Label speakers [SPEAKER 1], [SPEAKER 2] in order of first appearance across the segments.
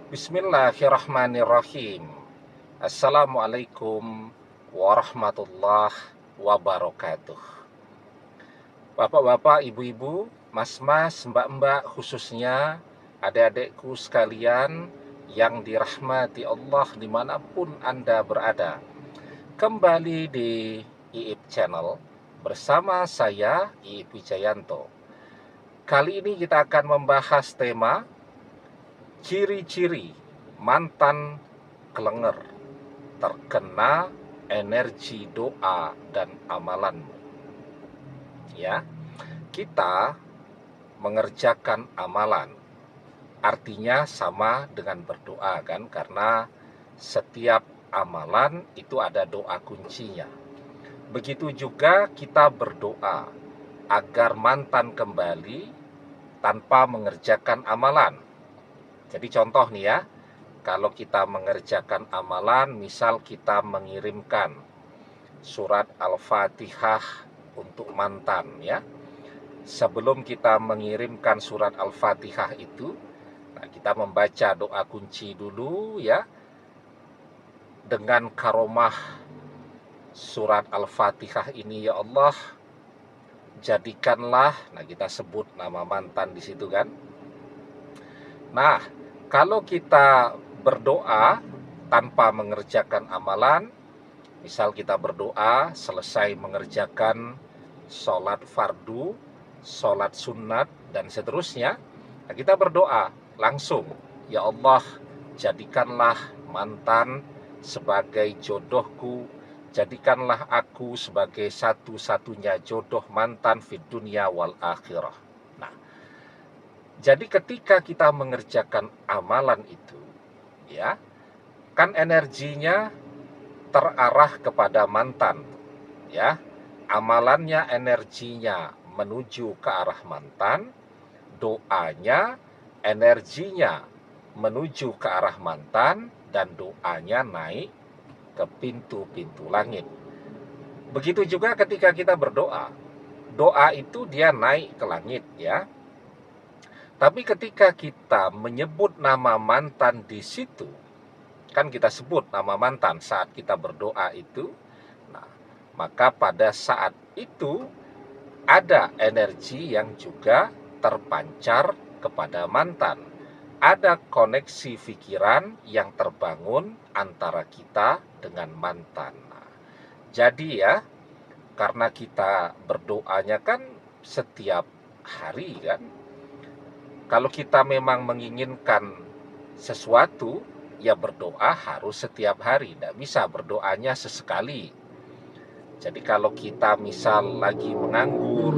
[SPEAKER 1] Bismillahirrahmanirrahim. Assalamualaikum warahmatullahi wabarakatuh. Bapak-bapak, ibu-ibu, mas-mas, mbak-mbak, khususnya adik-adikku sekalian yang dirahmati Allah dimanapun Anda berada. Kembali di IIP Channel bersama saya, IIP Wijayanto. Kali ini kita akan membahas tema ciri-ciri mantan kelenger terkena energi doa dan amalanmu. Ya, kita mengerjakan amalan artinya sama dengan berdoa kan, karena setiap amalan itu ada doa kuncinya. Begitu juga kita berdoa agar mantan kembali tanpa mengerjakan amalan. Jadi contoh nih ya, kalau kita mengerjakan amalan, misal kita mengirimkan surat Al-Fatihah untuk mantan ya. Sebelum kita mengirimkan surat Al-Fatihah itu, nah kita membaca doa kunci dulu ya. Dengan karomah surat Al-Fatihah ini, ya Allah, jadikanlah, nah kita sebut nama mantan di situ kan. Nah, kalau kita berdoa tanpa mengerjakan amalan, misal kita berdoa selesai mengerjakan sholat fardu, sholat sunat, dan seterusnya, nah kita berdoa langsung, ya Allah, jadikanlah mantan sebagai jodohku, jadikanlah aku sebagai satu-satunya jodoh mantan fid dunya wal akhirah. Nah, jadi ketika kita mengerjakan amalan itu, ya, kan energinya terarah kepada mantan, ya. Amalannya energinya menuju ke arah mantan, doanya energinya menuju ke arah mantan, dan doanya naik ke pintu-pintu langit. Begitu juga ketika kita berdoa, doa itu dia naik ke langit ya. Tapi ketika kita menyebut nama mantan di situ, kan kita sebut nama mantan saat kita berdoa itu, nah, maka pada saat itu ada energi yang juga terpancar kepada mantan. Ada koneksi pikiran yang terbangun antara kita dengan mantan. Nah, jadi ya, karena kita berdoanya kan setiap hari kan, kalau kita memang menginginkan sesuatu, ya berdoa harus setiap hari, tidak bisa berdoanya sesekali. Jadi kalau kita misal lagi menganggur,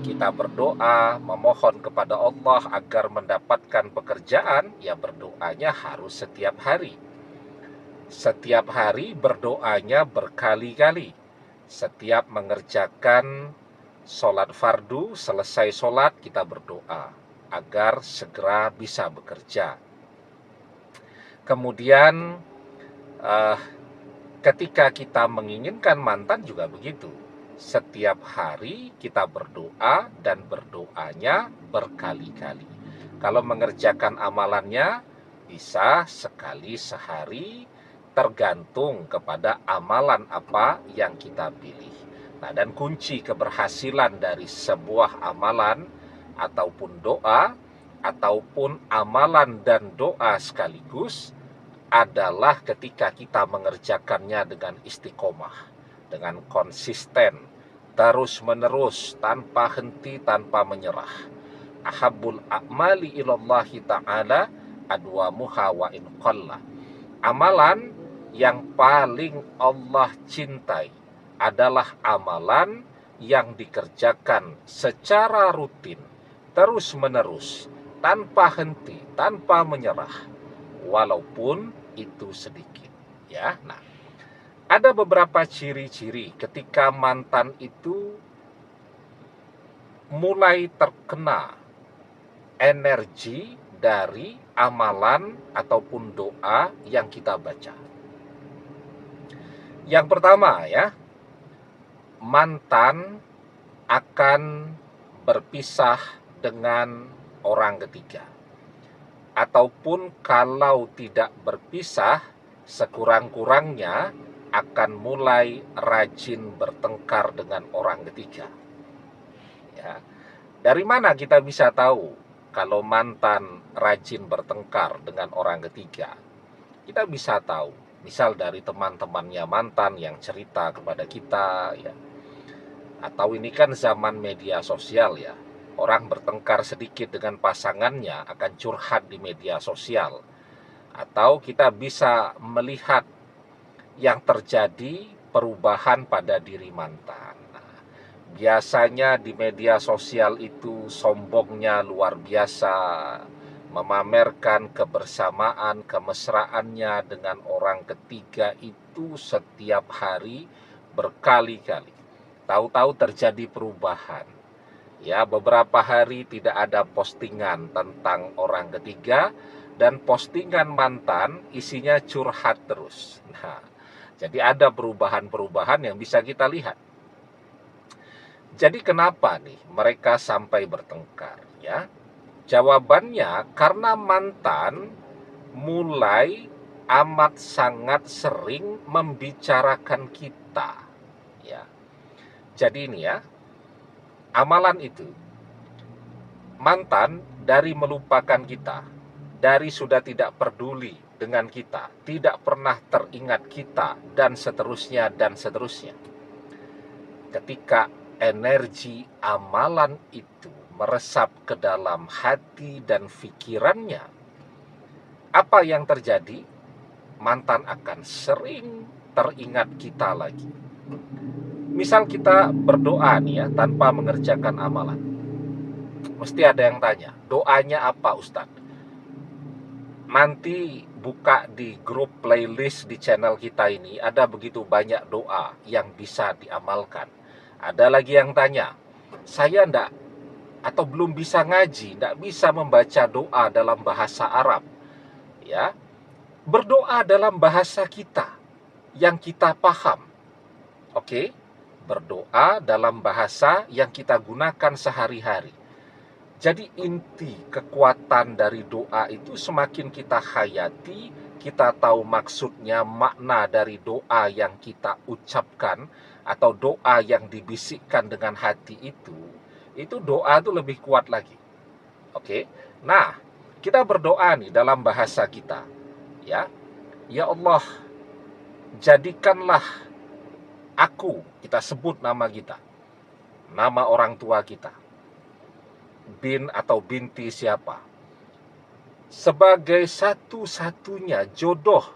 [SPEAKER 1] kita berdoa memohon kepada Allah agar mendapatkan pekerjaan, ya berdoanya harus setiap hari. Setiap hari berdoanya berkali-kali. Setiap mengerjakan sholat fardu, selesai sholat kita berdoa agar segera bisa bekerja. Kemudian ketika kita menginginkan mantan juga begitu. Setiap hari kita berdoa dan berdoanya berkali-kali. Kalau mengerjakan amalannya bisa sekali sehari, tergantung kepada amalan apa yang kita pilih. Nah, dan kunci keberhasilan dari sebuah amalan ataupun doa ataupun amalan dan doa sekaligus adalah ketika kita mengerjakannya dengan istiqomah, dengan konsisten, terus-menerus, tanpa henti, tanpa menyerah. Ahabbul a'mali ilallahi ta'ala adwamuha wa in qalla. Amalan yang paling Allah cintai adalah amalan yang dikerjakan secara rutin, terus-menerus, tanpa henti, tanpa menyerah, walaupun itu sedikit ya. Nah, ada beberapa ciri-ciri ketika mantan itu mulai terkena energi dari amalan ataupun doa yang kita baca. Yang pertama ya, mantan akan berpisah dengan orang ketiga. ataupun kalau tidak berpisah, sekurang-kurangnya akan mulai rajin bertengkar dengan orang ketiga. Ya. Dari mana kita bisa tahu kalau mantan rajin bertengkar dengan orang ketiga? Kita bisa tahu, misal dari teman-temannya mantan yang cerita kepada kita, ya. Atau ini kan zaman media sosial ya. Orang bertengkar sedikit dengan pasangannya akan curhat di media sosial. Atau kita bisa melihat yang terjadi perubahan pada diri mantan. Nah, biasanya di media sosial itu sombongnya luar biasa, memamerkan kebersamaan, kemesraannya dengan orang ketiga itu setiap hari berkali-kali. Tahu-tahu terjadi perubahan. Ya, beberapa hari tidak ada postingan tentang orang ketiga, dan postingan mantan isinya curhat terus. Nah, jadi ada perubahan-perubahan yang bisa kita lihat. Jadi kenapa nih mereka sampai bertengkar, ya? Jawabannya karena mantan mulai amat sangat sering membicarakan kita, ya. Jadi ini ya, amalan itu mantan dari melupakan kita, dari sudah tidak peduli dengan kita, tidak pernah teringat kita, dan seterusnya dan seterusnya. Ketika energi amalan itu meresap ke dalam hati dan pikirannya, apa yang terjadi? Mantan akan sering teringat kita lagi. Misal kita berdoa nih ya, tanpa mengerjakan amalan. Mesti ada yang tanya, doanya apa Ustadz? Nanti buka di grup playlist di channel kita ini, ada begitu banyak doa yang bisa diamalkan. Ada lagi yang tanya, saya enggak atau belum bisa ngaji, enggak bisa membaca doa dalam bahasa Arab. Ya, berdoa dalam bahasa kita yang kita paham. Oke? Berdoa dalam bahasa yang kita gunakan sehari-hari. Jadi inti kekuatan dari doa itu semakin kita hayati, kita tahu maksudnya, makna dari doa yang kita ucapkan atau doa yang dibisikkan dengan hati itu doa itu lebih kuat lagi. Oke? Nah, kita berdoa nih dalam bahasa kita. Ya. Ya Allah, jadikanlah aku, kita sebut nama kita, nama orang tua kita, bin atau binti siapa, sebagai satu-satunya jodoh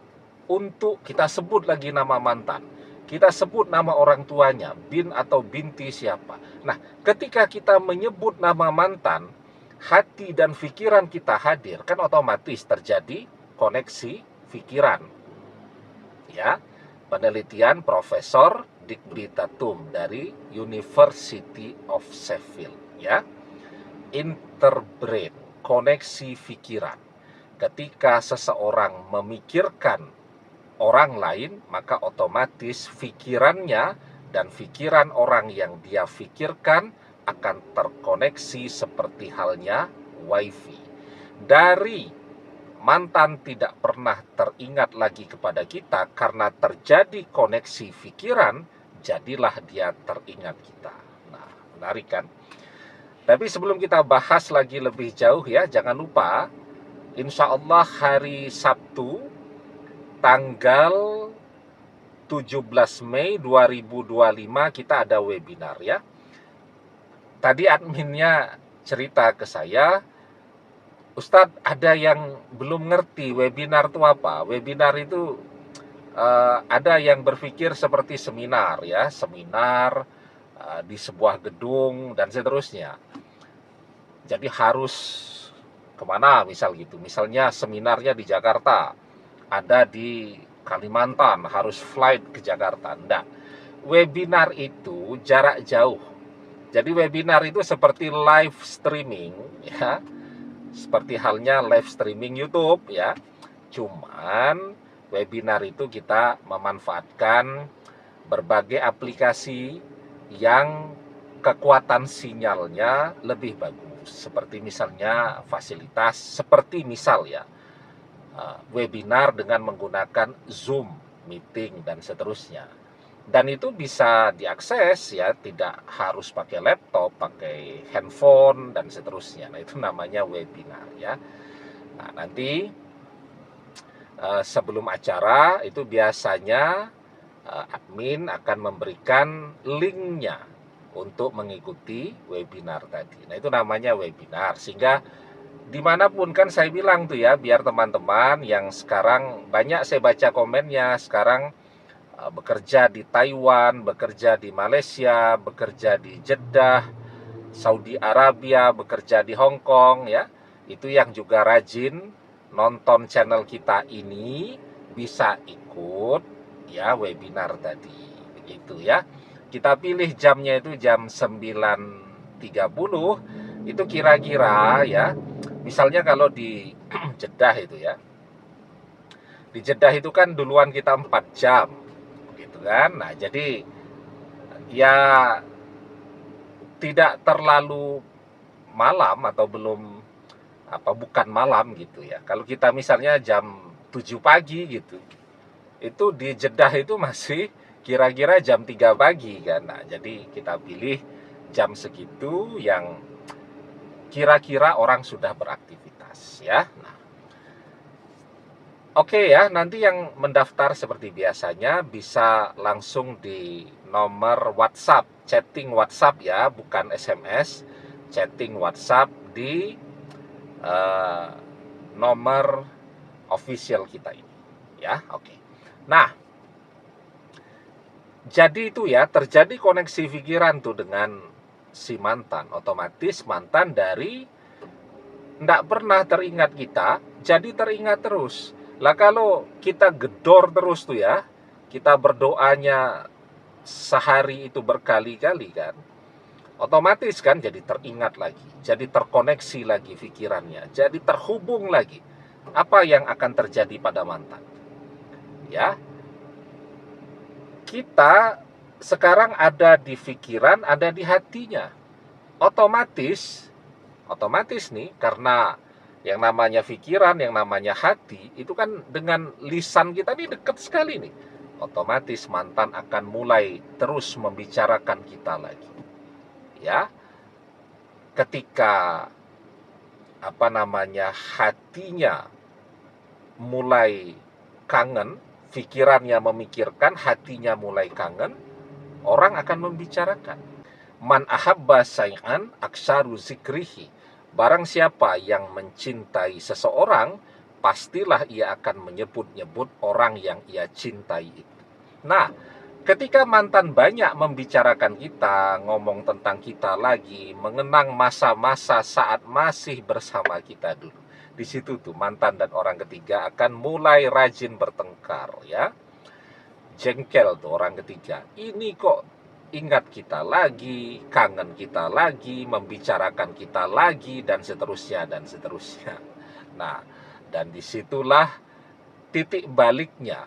[SPEAKER 1] untuk kita sebut lagi nama mantan, kita sebut nama orang tuanya, bin atau binti siapa. Nah, ketika kita menyebut nama mantan, hati dan pikiran kita hadir, kan otomatis terjadi koneksi pikiran. Ya, penelitian Profesor Digby Tatum dari University of Sheffield, ya. Interbrain, koneksi pikiran. Ketika seseorang memikirkan orang lain, maka otomatis pikirannya dan pikiran orang yang dia pikirkan akan terkoneksi seperti halnya wifi. Dari mantan tidak pernah teringat lagi kepada kita karena terjadi koneksi pikiran, jadilah dia teringat kita. Nah, menarik kan? Tapi sebelum kita bahas lagi lebih jauh ya, jangan lupa insya Allah hari Sabtu tanggal 17 Mei 2025 kita ada webinar ya. Tadi adminnya cerita ke saya, Ustadz, ada yang belum ngerti webinar itu apa. Webinar itu ada yang berpikir seperti seminar ya, seminar di sebuah gedung dan seterusnya. Jadi harus kemana misal gitu. Misalnya seminarnya di Jakarta, ada di Kalimantan, harus flight ke Jakarta. Enggak. Webinar itu jarak jauh. Jadi webinar itu seperti live streaming ya. Seperti halnya live streaming YouTube ya. Cuman webinar itu kita memanfaatkan berbagai aplikasi yang kekuatan sinyalnya lebih bagus. seperti misalnya fasilitas, seperti misal ya, webinar dengan menggunakan Zoom, meeting, dan seterusnya. Dan itu bisa diakses ya, tidak harus pakai laptop, pakai handphone, dan seterusnya. Nah, itu namanya webinar ya. Nah, nanti sebelum acara itu biasanya admin akan memberikan linknya untuk mengikuti webinar tadi. Nah, itu namanya webinar. Sehingga dimanapun kan saya bilang tuh ya, biar teman-teman yang sekarang banyak saya baca komennya, sekarang bekerja di Taiwan, bekerja di Malaysia, bekerja di Jeddah, Saudi Arabia, bekerja di Hong Kong ya, itu yang juga rajin nonton channel kita ini bisa ikut ya webinar tadi, begitu ya. Kita pilih jamnya itu jam 9.30, itu kira-kira ya, misalnya kalau di Jeddah itu ya, di Jeddah itu kan duluan kita 4 jam gitu kan. Nah, jadi ya tidak terlalu malam atau belum bukan malam gitu ya. Kalau kita misalnya jam 7 pagi gitu, itu di Jeddah itu masih kira-kira jam 3 pagi kan. Nah, jadi kita pilih jam segitu yang kira-kira orang sudah beraktivitas ya. Nah, oke ya, nanti yang mendaftar seperti biasanya bisa langsung di nomor WhatsApp, chatting WhatsApp ya, bukan SMS, chatting WhatsApp di nomor official kita ini ya. Oke. Nah, jadi itu ya, terjadi koneksi pikiran tuh dengan si mantan. Otomatis mantan dari tidak pernah teringat kita, jadi teringat terus. Lah kalau kita gedor terus tuh ya, kita berdoanya sehari itu berkali-kali kan, otomatis kan jadi teringat lagi, jadi terkoneksi lagi pikirannya, jadi terhubung lagi. Apa yang akan terjadi pada mantan? Ya, kita sekarang ada di pikiran, ada di hatinya. Otomatis nih, karena yang namanya pikiran, yang namanya hati, itu kan dengan lisan kita ini dekat sekali nih. Otomatis mantan akan mulai terus membicarakan kita lagi. Ya, ketika hatinya mulai kangen, pikirannya memikirkan, hatinya mulai kangen, orang akan membicarakan. Man ahabba say'an aksaru zikrihi. Barang siapa yang mencintai seseorang, pastilah ia akan menyebut-nyebut orang yang ia cintai itu. Nah, ketika mantan banyak membicarakan kita, ngomong tentang kita lagi, mengenang masa-masa saat masih bersama kita dulu, di situ tuh mantan dan orang ketiga akan mulai rajin bertengkar ya. Jengkel tuh orang ketiga. Ini kok ingat kita lagi, kangen kita lagi, membicarakan kita lagi, dan seterusnya, dan seterusnya. Nah, dan disitulah titik baliknya.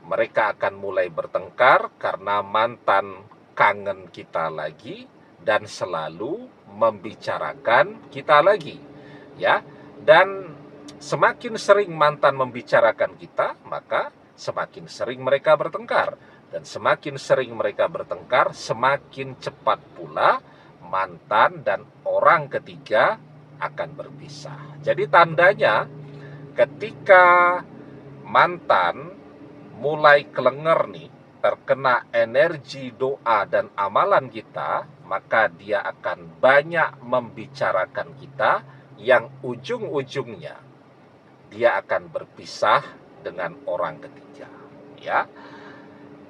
[SPEAKER 1] Mereka akan mulai bertengkar karena mantan kangen kita lagi dan selalu membicarakan kita lagi. Ya, dan semakin sering mantan membicarakan kita, maka semakin sering mereka bertengkar. Dan semakin sering mereka bertengkar, semakin cepat pula mantan dan orang ketiga akan berpisah. Jadi tandanya ketika mantan mulai kelenger nih, terkena energi doa dan amalan kita, maka dia akan banyak membicarakan kita, yang ujung-ujungnya dia akan berpisah dengan orang ketiga ya.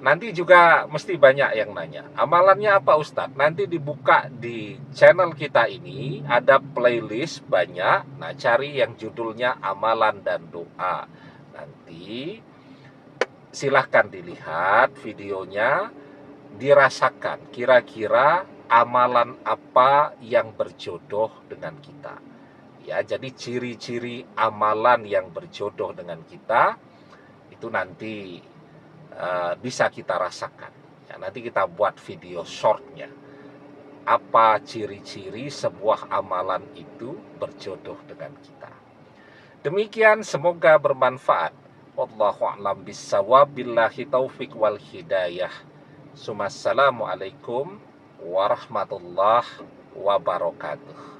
[SPEAKER 1] Nanti juga mesti banyak yang nanya, amalannya apa Ustadz? Nanti dibuka di channel kita ini, ada playlist banyak. Nah, cari yang judulnya amalan dan doa. Nanti silahkan dilihat videonya, dirasakan kira-kira amalan apa yang berjodoh dengan kita. Ya, jadi ciri-ciri amalan yang berjodoh dengan kita itu nanti bisa kita rasakan. Ya, nanti kita buat video shortnya. apa ciri-ciri sebuah amalan itu berjodoh dengan kita. Demikian, semoga bermanfaat. Wallahu a'lam bissawab, billahi taufik wal hidayah. Assalamualaikum warahmatullahi wabarakatuh.